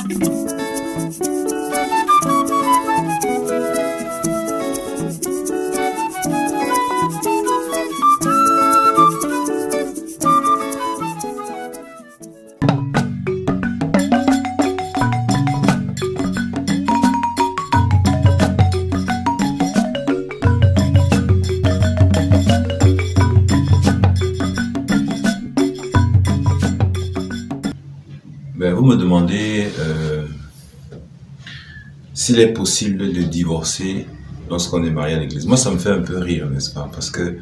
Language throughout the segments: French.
Vous me demandez s'il est possible de divorcer lorsqu'on est marié à l'église. Moi, ça me fait un peu rire, n'est-ce pas? Parce que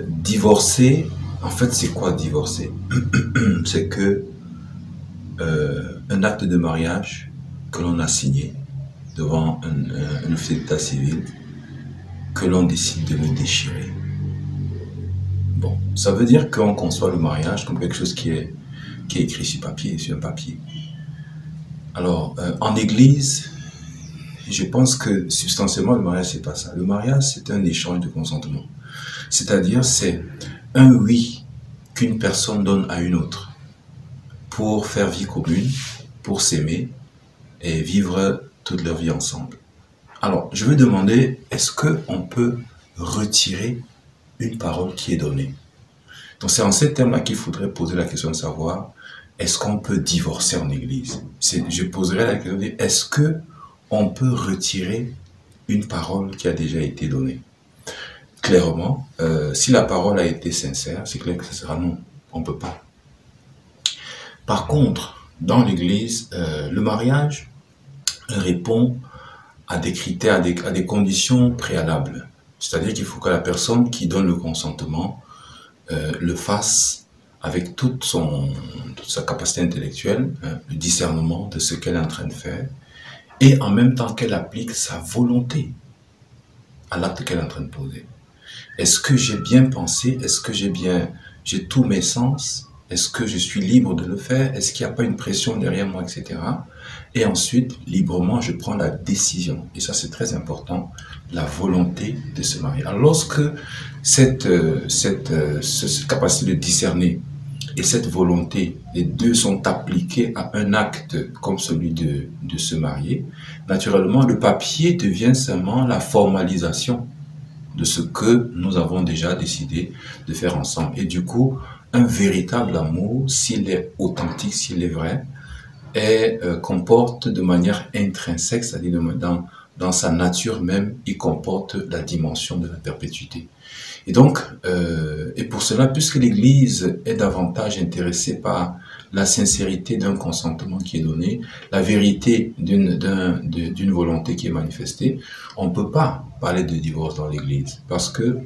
divorcer, en fait, c'est quoi divorcer? C'est que un acte de mariage que l'on a signé devant un officier d'état civil, que l'on décide de le déchirer. Bon, ça veut dire qu'on conçoit le mariage comme quelque chose qui est écrit sur papier, sur un papier. Alors, en église, je pense que substantiellement, le mariage, c'est pas ça. Le mariage, c'est un échange de consentement. C'est-à-dire, c'est un oui qu'une personne donne à une autre pour faire vie commune, pour s'aimer et vivre toute leur vie ensemble. Alors, je vais demander, est-ce qu'on peut retirer une parole qui est donnée? Donc, c'est en ces termes-là qu'il faudrait poser la question de savoir, est-ce qu'on peut divorcer en église? Je poserai la question de, est-ce qu'on peut retirer une parole qui a déjà été donnée? Clairement, si la parole a été sincère, c'est clair que ce sera non, on ne peut pas. Par contre, dans l'église, le mariage répond à des critères, à des conditions préalables. C'est-à-dire qu'il faut que la personne qui donne le consentement le fasse avec toute sa capacité intellectuelle, le discernement de ce qu'elle est en train de faire, et en même temps qu'elle applique sa volonté à l'acte qu'elle est en train de poser. Est-ce que j'ai bien pensé? Est-ce que j'ai tous mes sens? Est-ce que je suis libre de le faire? Est-ce qu'il n'y a pas une pression derrière moi, etc. Et ensuite, librement, je prends la décision. Et ça, c'est très important, la volonté de se marier. Alors, lorsque cette capacité de discerner et cette volonté, les deux sont appliqués à un acte comme celui de se marier, naturellement, le papier devient seulement la formalisation de ce que nous avons déjà décidé de faire ensemble. Et du coup, un véritable amour, s'il est authentique, s'il est vrai, comporte de manière intrinsèque, c'est-à-dire dans sa nature même, il comporte la dimension de la perpétuité. Et donc, et pour cela, puisque l'Église est davantage intéressée par la sincérité d'un consentement qui est donné, la vérité d'une volonté qui est manifestée, on ne peut pas parler de divorce dans l'Église, parce que,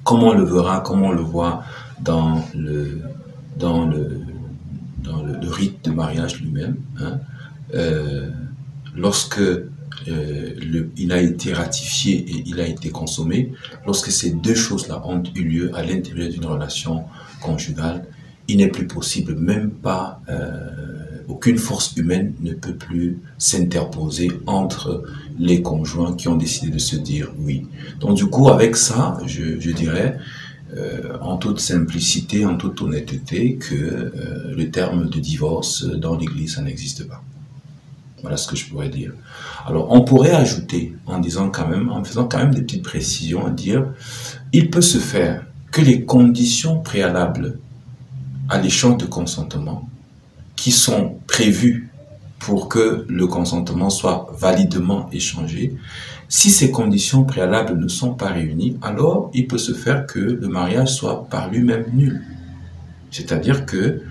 comme on le verra, comme on le voit dans le rite de mariage lui-même, hein, lorsque il a été ratifié et il a été consommé, lorsque ces deux choses-là ont eu lieu à l'intérieur d'une relation conjugale, il n'est plus possible, même pas, aucune force humaine ne peut plus s'interposer entre les conjoints qui ont décidé de se dire oui. Donc du coup, avec ça, je dirais, en toute simplicité, en toute honnêteté, que le terme de divorce dans l'Église, ça n'existe pas. Voilà ce que je pourrais dire. Alors, on pourrait ajouter, en faisant quand même des petites précisions, à dire, il peut se faire que les conditions préalables à l'échange de consentement, qui sont prévues pour que le consentement soit validement échangé, si ces conditions préalables ne sont pas réunies, alors il peut se faire que le mariage soit par lui-même nul. C'est-à-dire que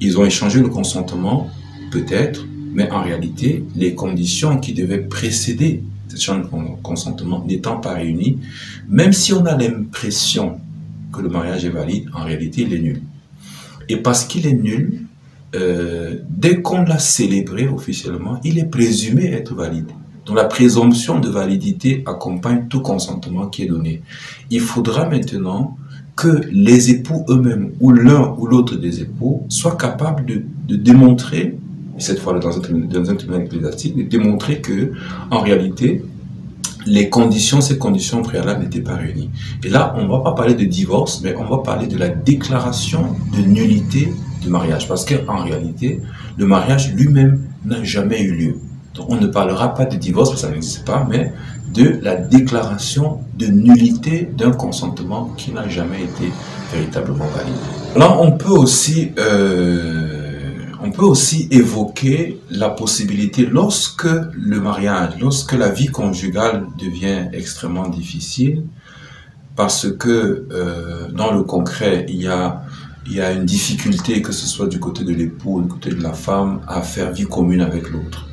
ils ont échangé le consentement, peut-être, mais en réalité, les conditions qui devaient précéder cet échange de consentement n'étant pas réunies, même si on a l'impression que le mariage est valide, en réalité, il est nul. Et parce qu'il est nul, dès qu'on l'a célébré officiellement, il est présumé être valide. Donc la présomption de validité accompagne tout consentement qui est donné. Il faudra maintenant que les époux eux-mêmes, ou l'un ou l'autre des époux, soient capables de démontrer, cette fois dans un tribunal ecclésiastique, de démontrer que, en réalité, ces conditions préalables n'étaient pas réunies. Et là, on ne va pas parler de divorce, mais on va parler de la déclaration de nullité du mariage. Parce qu'en réalité, le mariage lui-même n'a jamais eu lieu. Donc on ne parlera pas de divorce, parce que ça n'existe pas, mais de la déclaration de nullité d'un consentement qui n'a jamais été véritablement validé. Là, on peut aussi évoquer la possibilité, lorsque le mariage, lorsque la vie conjugale devient extrêmement difficile, parce que dans le concret, il y a une difficulté, que ce soit du côté de l'époux ou du côté de la femme, à faire vie commune avec l'autre.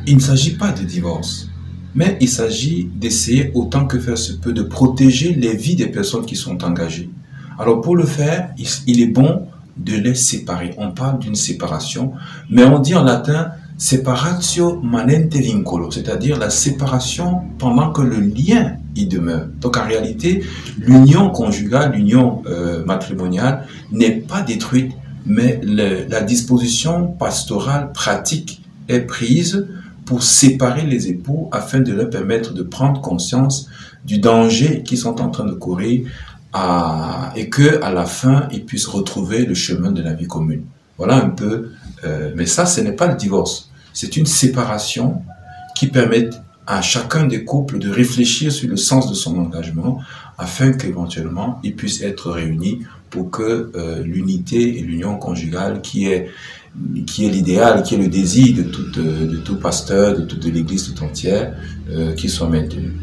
Il ne s'agit pas de divorce, mais il s'agit d'essayer autant que faire se peut de protéger les vies des personnes qui sont engagées. Alors pour le faire, il est bon de les séparer. On parle d'une séparation, mais on dit en latin separatio manente vincolo, c'est-à-dire la séparation pendant que le lien y demeure. Donc en réalité, l'union conjugale, l'union matrimoniale n'est pas détruite, mais la disposition pastorale pratique est prise pour séparer les époux afin de leur permettre de prendre conscience du danger qu'ils sont en train de courir et que à la fin, ils puissent retrouver le chemin de la vie commune. Voilà un peu, mais ça, ce n'est pas le divorce. C'est une séparation qui permet à chacun des couples de réfléchir sur le sens de son engagement afin qu'éventuellement, ils puissent être réunis pour que l'unité et l'union conjugale qui est l'idéal, qui est le désir de tout pasteur, de toute l'Église tout entière, qui soit maintenu.